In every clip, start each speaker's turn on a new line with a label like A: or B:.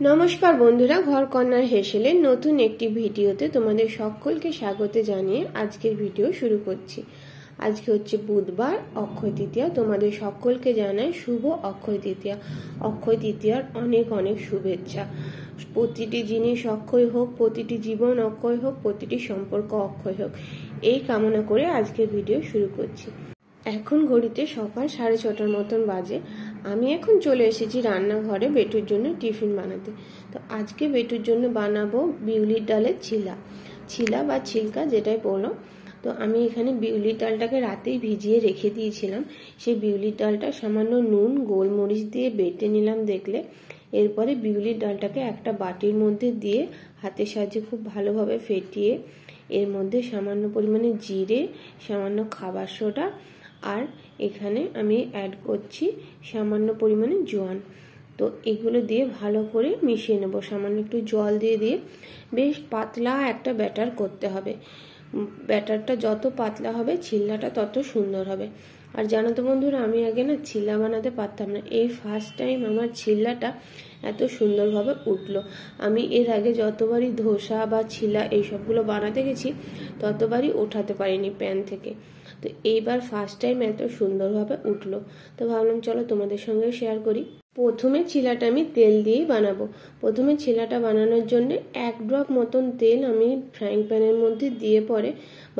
A: নমস্কার বন্ধুরা, ঘর কন্যার হেসেলের নতুন একটি ভিডিওতে তোমাদের সকলকে স্বাগত জানিয়ে আজকের ভিডিও শুরু করছি। আজকে হচ্ছে বুধবার, অক্ষয় তৃতীয়া। তোমাদের সকলকে জানাই শুভ অক্ষয় তৃতীয়া। অক্ষয় তৃতীয়ার অনেক অনেক শুভেচ্ছা। প্রতিটি জিনিস অক্ষয় হোক, প্রতিটি জীবন অক্ষয় হোক, প্রতিটি সম্পর্ক অক্ষয় হোক, এই কামনা করে আজকের ভিডিও শুরু করছি। এখন ঘড়িতে সকাল 6:30 মতন বাজে। আমি এখন চলে এসেছি রান্নাঘরে বেটুর জন্য টিফিন বানাতে। তো আজকে বেটুর জন্য বানাবো বিউলির ডালের ছিলা বা ছিলকা, যেটাই বলো। তো আমি এখানে বিউলির ডালটাকে রাতেই ভিজিয়ে রেখে দিয়েছিলাম। সেই বিউলির ডালটা সামান্য নুন গোলমরিচ দিয়ে বেটে নিলাম দেখলে। এরপরে বিউলির ডালটাকে একটা বাটির মধ্যে দিয়ে হাতের সাহায্যে খুব ভালোভাবে ফেটিয়ে এর মধ্যে সামান্য পরিমাণে জিরে, সামান্য খাবার সোডা, আর এখানে আমি অ্যাড করছি সামান্য পরিমাণে জোয়ান। তো এগুলো দিয়ে ভালো করে মিশিয়ে নেব। সামান্য একটু জল দিয়ে বেশ পাতলা একটা ব্যাটার করতে হবে। ব্যাটারটা যত পাতলা হবে ছিল্লাটা তত সুন্দর হবে। আর জানো তো বন্ধুরা, আমি আগে না ছিল্লা বানাতে পারতাম না। এই ফার্স্ট টাইম আমার ছিল্লাটা এত সুন্দরভাবে উঠলো। আমি এর আগে যতবারই ধোসা বা ছিলা এইসবগুলো বানাতে গেছি ততবারই ওঠাতে পারিনি প্যান থেকে। তো এইবার ফার্স্ট টাইম এত সুন্দরভাবে উঠলো। তো ভাবলাম চলো তোমাদের সঙ্গে শেয়ার করি। প্রথমে ছিলাটা আমি তেল দিয়েই বানাবো। প্রথমে ছিলাটা বানানোর জন্য 1 ড্রপ মতন তেল আমি ফ্রাইং প্যানের মধ্যে দিয়ে পরে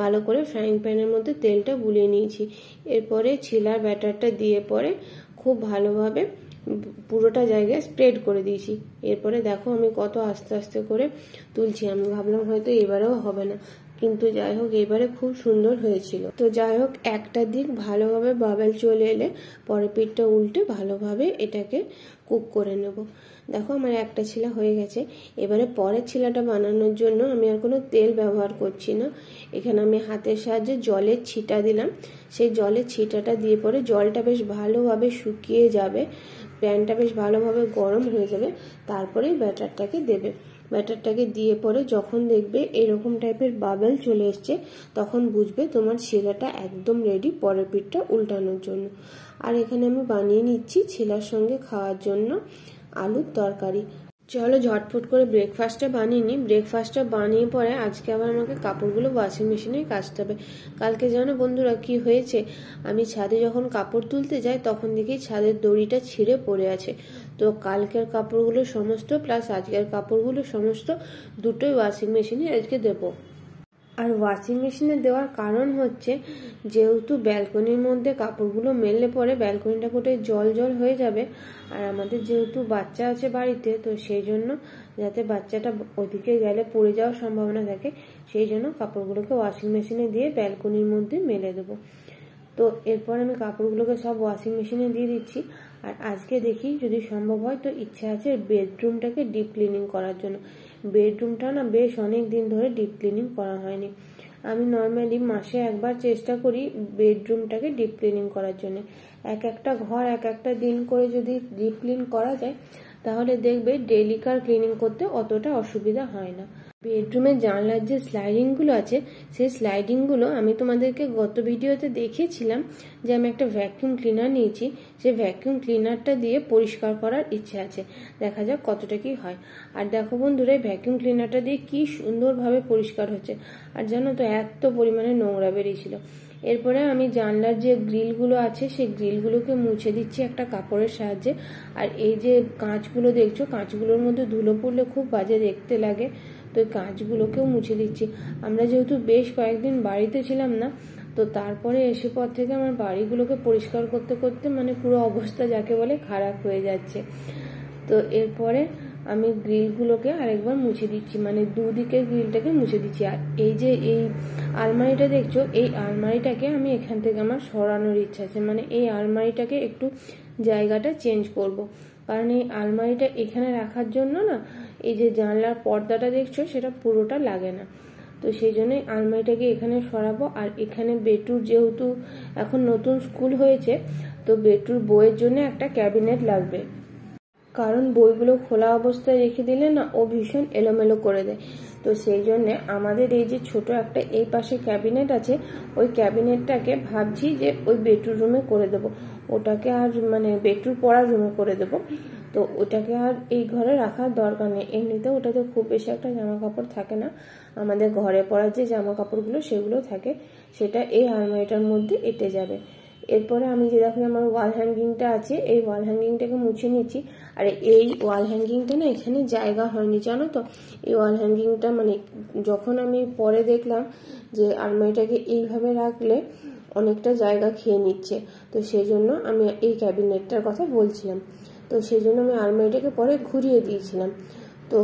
A: ভালো করে ফ্রাইং প্যানের মধ্যে তেলটা বুলিয়ে নিয়েছি। এরপরে ছিলার ব্যাটারটা দিয়ে পরে খুব ভালোভাবে পুরোটা জায়গায় স্প্রেড করে দিয়েছি। এরপরে দেখো আমি কত আস্তে আস্তে করে তুলছি। আমি ভাবলাম হয়তো এবারেও হবে না, কিন্তু যাই হোক এবারে খুব সুন্দর হয়েছিল। তো যাই হোক, একটা দিক ভালোভাবে বাবেল চলে এলে পরের পিঠটা উল্টে ভালোভাবে এটাকে কুক করে নেব। দেখো আমার একটা ছিলা হয়ে গেছে। এবারে পরের ছিলাটা বানানোর জন্য আমি আর কোনো তেল ব্যবহার করছি না। এখানে আমি হাতের সাহায্যে জলের ছিটা দিলাম। সেই জলের ছিটাটা দিয়ে পরে জলটা বেশ ভালোভাবে শুকিয়ে যাবে, প্যানটা বেশ ভালোভাবে গরম হয়ে যাবে, তারপরেই ব্যাটারটাকে দেবে। ব্যাটারটাকে দিয়ে পরে যখন দেখবে এরকম টাইপের বাবেল চলে এসছে তখন বুঝবে তোমার ছিলাটা একদম রেডি পরের পিঠটা উল্টানোর জন্য। আর এখানে আমি বানিয়ে নিচ্ছি ছিলার সঙ্গে খাওয়ার জন্য আলুর তরকারি। চলো ঝটফট করে ব্রেকফাস্টটা বানিয়ে নিই। ব্রেকফাস্টটা বানিয়ে পরে আজকে আবার আমাকে কাপড়গুলো ওয়াশিং মেশিনে কাচতে হবে। কালকে জানো বন্ধুরা কি হয়েছে, আমি ছাদে যখন কাপড় তুলতে যাই তখন দেখি ছাদের দড়িটা ছিঁড়ে পড়ে আছে। তো কালকের কাপড়গুলো সমস্ত প্লাস আজকের কাপড়গুলো সমস্ত দুটোই ওয়াশিং মেশিনে আজকে দেবো। আর ওয়াশিং মেশিনে দেওয়ার কারণ হচ্ছে, যেহেতু ব্যালকনির মধ্যে কাপড়গুলো মেললে পরে ব্যালকনিটা গোটে জল জল হয়ে যাবে। আর আমাদের যেহেতু বাচ্চা আছে বাড়িতে, তো সেই জন্য যাতে বাচ্চাটা ওদিকে গেলে পড়ে যাওয়ার সম্ভাবনা থাকে, সেই জন্য কাপড়গুলোকে ওয়াশিং মেশিনে দিয়ে ব্যালকনির মধ্যে মেলে দেবো। তো এরপর আমি কাপড়গুলোকে সব ওয়াশিং মেশিনে দিয়ে দিচ্ছি। আর আজকে দেখি যদি সম্ভব হয় তো ইচ্ছা আছে বেডরুমটাকে ডিপ ক্লিনিং করার জন্য। বেডরুমটা না বেশ অনেক দিন ধরে ডিপ ক্লিনিং করা হয়নি। আমি নর্মালি মাসে একবার চেষ্টা করি বেডরুমটাকে ডিপ ক্লিনিং করার জন্য। এক একটা ঘর এক একটা দিন করে যদি ডিপ ক্লিন করা যায় তাহলে দেখবে ডেইলিকার ক্লিনিং করতে অতটা অসুবিধা হয় না। বেডরুমের জানলার যে স্লাইডিংগুলো আছে সেই স্লাইডিংগুলো আমি তোমাদেরকে গত ভিডিওতে দেখিয়েছিলাম যে আমি একটা ভ্যাকুয়াম ক্লিনার নিয়েছি। সেই ভ্যাকুয়াম ক্লিনারটা দিয়ে পরিষ্কার করার ইচ্ছে আছে, দেখা যাক কতটা কি হয়। আর দেখো বন্ধুরা, এই ভ্যাকুয়াম ক্লিনারটা দিয়ে কি সুন্দরভাবে পরিষ্কার হচ্ছে। আর জানো তো এত পরিমাণে নোংরা বেরিয়েছিল। এরপরে আমি জানলার যে গ্রিলগুলো আছে সেই গ্রিলগুলোকে মুছে দিচ্ছি একটা কাপড়ের সাহায্যে। আর এই যে কাঁচগুলো দেখছো, কাঁচগুলোর মধ্যে ধুলো পড়লে খুব বাজে দেখতে লাগে, তো কাঁচগুলোকেও মুছে দিচ্ছি। আমরা যেহেতু বেশ কয়েকদিন বাড়িতে ছিলাম না, তো তারপরে এসে পর থেকে আমার বাড়িগুলোকে পরিষ্কার করতে করতে মানে পুরো অবস্থা যাকে বলে খারাপ হয়ে যাচ্ছে। তো এরপরে আমি গ্রিলগুলোকে আরেকবার মুছে দিচ্ছি, মানে দুদিকের গ্রিলটাকে মুছে দিচ্ছি। আর এই যে এই আলমারিটা দেখছো, এই আলমারিটাকে আমি এখান থেকে আমার সরানোর ইচ্ছা আছে। মানে এই আলমারিটাকে একটু জায়গাটা চেঞ্জ করব, কারণ এই আলমারিটা এখানে রাখার জন্য না এই যে জানলার পর্দাটা দেখছো সেটা পুরোটা লাগে না। তো সেই জন্যই আলমারিটাকে এখানে সরাবো। আর এখানে বেটুর যেহেতু এখন নতুন স্কুল হয়েছে, তো বেটুর বইয়ের জন্য একটা ক্যাবিনেট লাগবে, কারণ বইগুলো খোলা অবস্থায় রেখে দিলে না ও ভীষণ এলোমেলো করে দেয়। তো সেই জন্যে আমাদের এই যে ছোট একটা এই পাশে ক্যাবিনেট আছে, ওই ক্যাবিনেটটাকে ভাবছি যে ওই বেডরুমে করে দেবো। ওটাকে আর মানে বেডরুম পড়ার রুমে করে দেবো। তো ওটাকে আর এই ঘরে রাখার দরকার নেই। এমনিতেও ওটাতে খুব বেশি একটা জামা কাপড় থাকে না, আমাদের ঘরে পরার যে জামা কাপড়গুলো সেগুলো থাকে, সেটা এই আলমারিটার মধ্যে এঁটে যাবে। এরপরে আমি যে দেখো আমার ওয়াল হ্যাঙ্গিংটা আছে, এই ওয়াল হ্যাঙ্গিংটাকে মুছে নিচ্ছি। আর এই ওয়াল হ্যাঙ্গিংটা না এখানে জায়গা হয়নি জানো তো। এই ওয়াল হ্যাঙ্গিংটা মানে যখন আমি পরে দেখলাম যে আলমারিটাকে এইভাবে রাখলে অনেকটা জায়গা খেয়ে নিচ্ছে, তো সেই জন্য আমি এই ক্যাবিনেটটার কথা বলছিলাম। তো সেই জন্য আমি আলমারিটাকে পরে ঘুরিয়ে দিয়েছিলাম। তো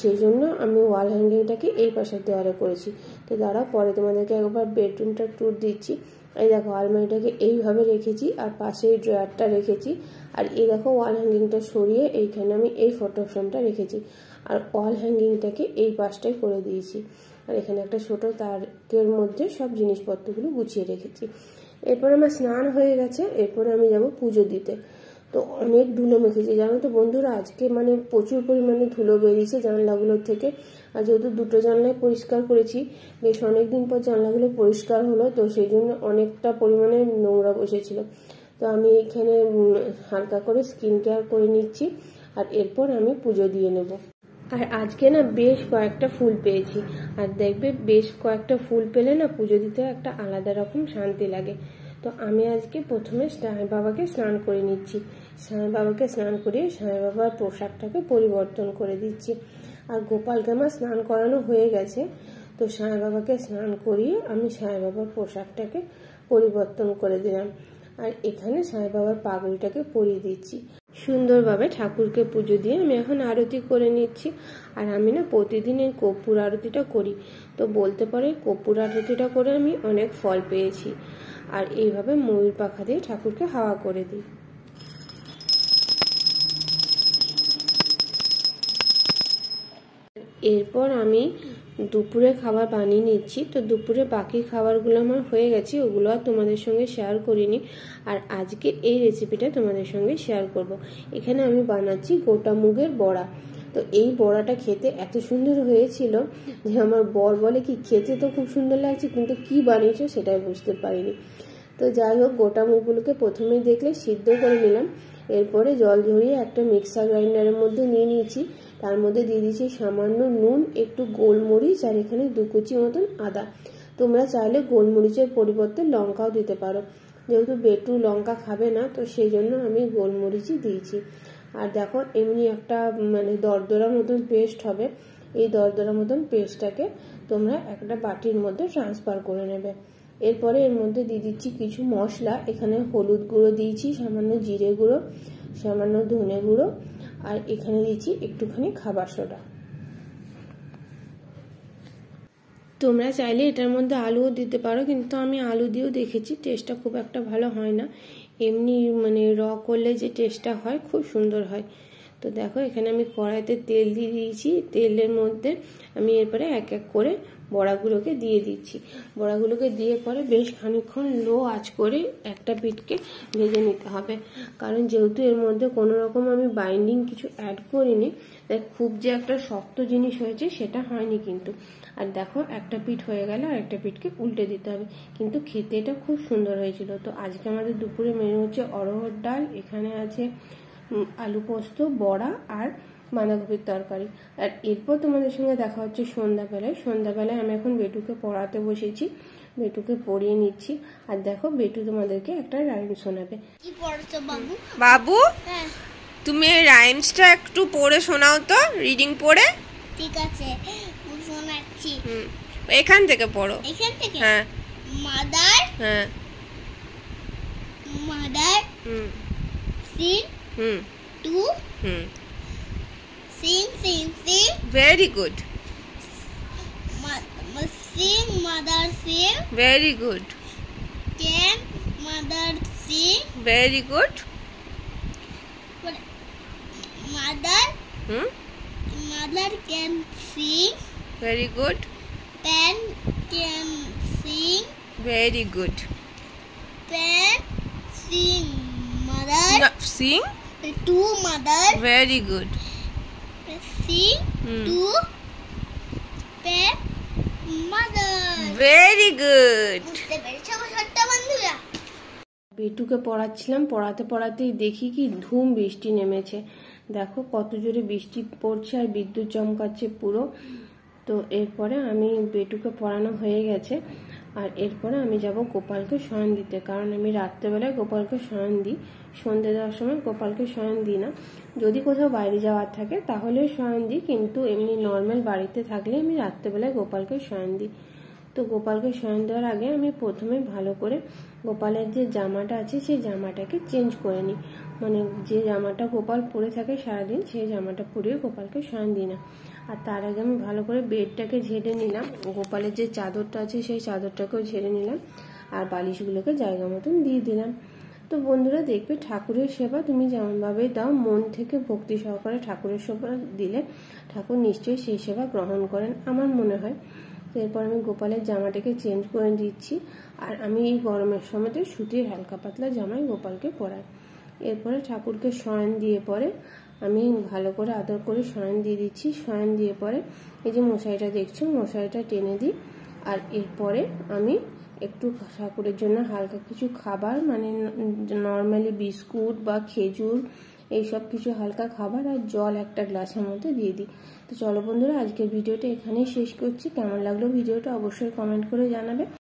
A: সেই জন্য আমি ওয়াল হ্যাঙ্গিংটাকে এই পাশের দেওয়ালে করেছি। তো দাঁড়াও পরে তোমাদেরকে একবার বেডরুমটা ট্যুর দিচ্ছি। এই দেখো আলমারিটাকে এইভাবে রেখেছি আর পাশে এই ড্রয়ারটা রেখেছি। আর এই দেখো ওয়াল হ্যাঙ্গিংটা সরিয়ে এইখানে আমি এই ফটো ফ্রেমটা রেখেছি। আর ওয়াল হ্যাঙ্গিংটাকে এই পাশটায় করে দিয়েছি। আর এখানে একটা ছোট তাকের মধ্যে সব জিনিসপত্রগুলো গুছিয়ে রেখেছি। এরপর আমার স্নান হয়ে গেছে, এরপরে আমি যাব পুজো দিতে। তো অনেক ধুলো মেখেছি জানো তো বন্ধুরা, আজকে মানে প্রচুর পরিমাণে ধুলো বেরিয়েছে জানলাগুলোর থেকে। আর যেহেতু দুটো জানলায় পরিষ্কার করেছি, বেশ অনেকদিন পর জানলাগুলো পরিষ্কার হলো, তো সেই জন্য অনেকটা পরিমাণে নোংরা বসেছিল। তো আমি এখানে হালকা করে স্কিন কেয়ার করে নিচ্ছি, আর এরপর আমি পুজো দিয়ে নেব। আর আজকে না বেশ কয়েকটা ফুল পেয়েছি, আর দেখবে বেশ কয়েকটা ফুল পেলে না পুজো দিতে একটা আলাদা রকম শান্তি লাগে। তো আমি আজকে প্রথমে সাঁই বাবাকে স্নান করে নিচ্ছি। সাঁই বাবাকে স্নান করিয়ে সাঁই বাবার পোশাকটাকে পরিবর্তন করে দিচ্ছি। আর গোপালকে আমার স্নান করানো হয়ে গেছে, তো সাঁই বাবাকে স্নান করিয়ে আমি সাঁই বাবার পোশাকটাকে পরিবর্তন করে দিলাম। আর এখানে সাঁই বাবার পাগড়িটাকে পরিয়ে দিচ্ছি। সুন্দরভাবে ঠাকুরকে পুজো দিয়ে আমি এখন আরতি করে নিচ্ছি। আর আমি না প্রতিদিন এই কর্পূর আরতিটা করি, তো বলতে পারে কর্পূর আরতিটা করে আমি অনেক ফল পেয়েছি। আর এইভাবে ময়ূর পাখা দিয়ে ঠাকুরকে হাওয়া করে দিই। এরপর আমি দুপুরে খাবার বানিয়ে নিচ্ছি। তো দুপুরে বাকি খাবারগুলো আমার হয়ে গেছে, ওগুলো আর তোমাদের সঙ্গে শেয়ার করিনি। আর আজকে এই রেসিপিটা তোমাদের সঙ্গে শেয়ার করব। এখানে আমি বানাচ্ছি গোটা মুগের বড়া। তো এই বড়াটা খেতে এত সুন্দর হয়েছিল যে আমার বর বলে কি খেতে তো খুব সুন্দর লাগছে, কিন্তু কি বানিয়েছো সেটাই বুঝতে পারিনি। তো যাই হোক, গোটা মুগগুলোকে প্রথমে দেখলে সিদ্ধ করে নিলাম। এরপরে জল ঝরিয়ে একটা মিক্সার গ্রাইন্ডারের মধ্যে নিয়ে নিয়েছি। তার মধ্যে দিয়ে দিয়েছি সামান্য নুন, একটু গোলমরিচ, আর এখানে 2 কুচি মতন আদা। তোমরা চাইলে গোলমরিচের পরিবর্তে লঙ্কাও দিতে পারো, যেহেতু বেটু লঙ্কা খাবে না, তো সেই জন্য আমি গোলমরিচই দিয়েছি। আর দেখো এমনি একটা মানে দরদরা মতন পেস্ট হবে। এই দরদরা মতন পেস্টটাকে তোমরা একটা বাটির মধ্যে ট্রান্সফার করে নেবে। এরপরে এর মধ্যে দিয়ে দিচ্ছি কিছু মশলা। এখানে হলুদ গুঁড়ো দিয়েছি, সামান্য জিরে গুঁড়ো, সামান্য ধনে গুঁড়ো, আর এখানে দিচ্ছি একটুখানি খাবার সোডা। তোমরা চাইলে এটার মধ্যে আলুও দিতে পারো, কিন্তু আমি আলু দিয়েও দেখেছি, টেস্টটা খুব একটা ভালো হয় না। এমনি মানে র করলে যে টেস্টটা হয় খুব সুন্দর হয়। তো দেখো এখানে আমি কড়াইতে তেল দিয়ে দিয়েছি। তেলের মধ্যে আমি এরপরে এক এক করে বড়াগুলোকে দিয়ে দিচ্ছি। বড়াগুলোকে দিয়ে পরে বেশ খানিকক্ষণ লো আঁচ করে একটা পিঠকে ভেজে নিতে হবে, কারণ যেহেতু এর মধ্যে কোনো রকম আমি বাইন্ডিং কিছু অ্যাড করিনি, তাই খুব যে একটা শক্ত জিনিস হয়েছে সেটা হয়নি কিন্তু। আর দেখো একটা পিঠ হয়ে গেলে আর একটা পিঠকে উল্টে দিতে হবে, কিন্তু খেতে এটা খুব সুন্দর হয়েছিল। তো আজকে আমাদের দুপুরে মেনু হচ্ছে অরহর ডাল, এখানে আছে আলু পোস্ত, বড়া আর বাঁধাকপির তরকারি। আর এরপর তোমাদের সঙ্গে দেখা হচ্ছে সন্ধ্যাবেলায়। সন্ধ্যাবেলায় আমি এখন বেটুকে পড়াতে বসেছি, বেটুকে পড়িয়ে নিচ্ছি। আর দেখো বেটু তোমাদেরকে একটা রাইম শোনাবে।
B: কি পড়ছো বাবু?
A: বাবু,
B: হ্যাঁ
A: তুমি এই রাইমসটা একটু পড়ে শোনাও তো, রিডিং পড়ে।
B: ঠিক আছে, শোনাচ্ছি।
A: এখান থেকে পড়ো।
B: এখান থেকে?
A: হ্যাঁ।
B: মাদার,
A: হ্যাঁ।
B: Mother sing to sing sing sing.
A: Very good.
B: Sing mother sing.
A: Very good.
B: Can mother sing.
A: Very good.
B: Mother mother can sing.
A: Very good.
B: Pen can sing.
A: Very good.
B: Pen sing mother.
A: No, sing.
B: To mother.
A: Very good.
B: Sing to pen mother.
A: Very good.
B: বুঝতে পেরেছো আমার ছোট্ট বন্ধুরা?
A: বেটুকে পড়াচ্ছিলাম, পড়াতে পড়াতেই দেখি কি ধুম বৃষ্টি নেমেছে। দেখো কত জোরে বৃষ্টি পড়ছে আর বিদ্যুৎ চমকাচ্ছে পুরো। তো এরপরে আমি বেটুকে পড়ানো হয়ে গেছে, আর এরপরে আমি যাব গোপালকে শয়ন দিতে, কারণ আমি রাত্রেবেলায় গোপালকে শয়ন দিই। সন্ধ্যে দেওয়ার সময় গোপালকে শয়ন দিই না, যদি কোথাও বাইরে যাওয়ার থাকে তাহলে শয়ন দিই, কিন্তু এমনি নর্মাল বাড়িতে থাকলে আমি রাত্রেবেলায় গোপালকে শয়ন দিই। তো গোপালকে শয়ন দেওয়ার আগে আমি প্রথমে ভালো করে গোপালের যে জামাটা আছে সেই জামাটাকে চেঞ্জ করে নিই। মানে যে জামাটা গোপাল পরে থাকে সারাদিন সেই জামাটা পরিয়ে গোপালকে শয়ন দিই না। আর তার আগে আমি ভালো করে বেডটাকে ঝেড়ে নিলাম, গোপালের যে চাদরটা আছে সেই চাদরটাকেও ঝেড়ে নিলাম, আর বালিশগুলোকে জায়গা মতন দিয়ে দিলাম। তো বন্ধুরা দেখবে ঠাকুরের সেবা তুমি যেমনভাবে দাও, মন থেকে ভক্তি সহকারে ঠাকুরের সেবা দিলে ঠাকুর নিশ্চয়ই সেই সেবা গ্রহণ করেন আমার মনে হয়। তো এরপর আমি গোপালের জামাটাকে চেঞ্জ করে দিচ্ছি, আর আমি এই গরমের সময়তে সুতির হালকা পাতলা জামাই গোপালকে পরাই। এরপরে ঠাকুরকে শয়ন দিয়ে পরে আমি ভালো করে আদর করে শয়ন দিয়ে দিচ্ছি। শয়ন দিয়ে পরে এই যে মশারিটা দেখছো, মশারিটা টেনে দিই। আর এরপরে আমি একটু ঠাকুরের জন্য হালকা কিছু খাবার, মানে নর্মালি বিস্কুট বা খেজুর এইসব কিছু হালকা খাবার আর জল একটা গ্লাসের মধ্যে দিয়ে দিই। তো চলো বন্ধুরা, আজকের ভিডিওটা এখানেই শেষ করছি। কেমন লাগলো ভিডিওটা অবশ্যই কমেন্ট করে জানাবে।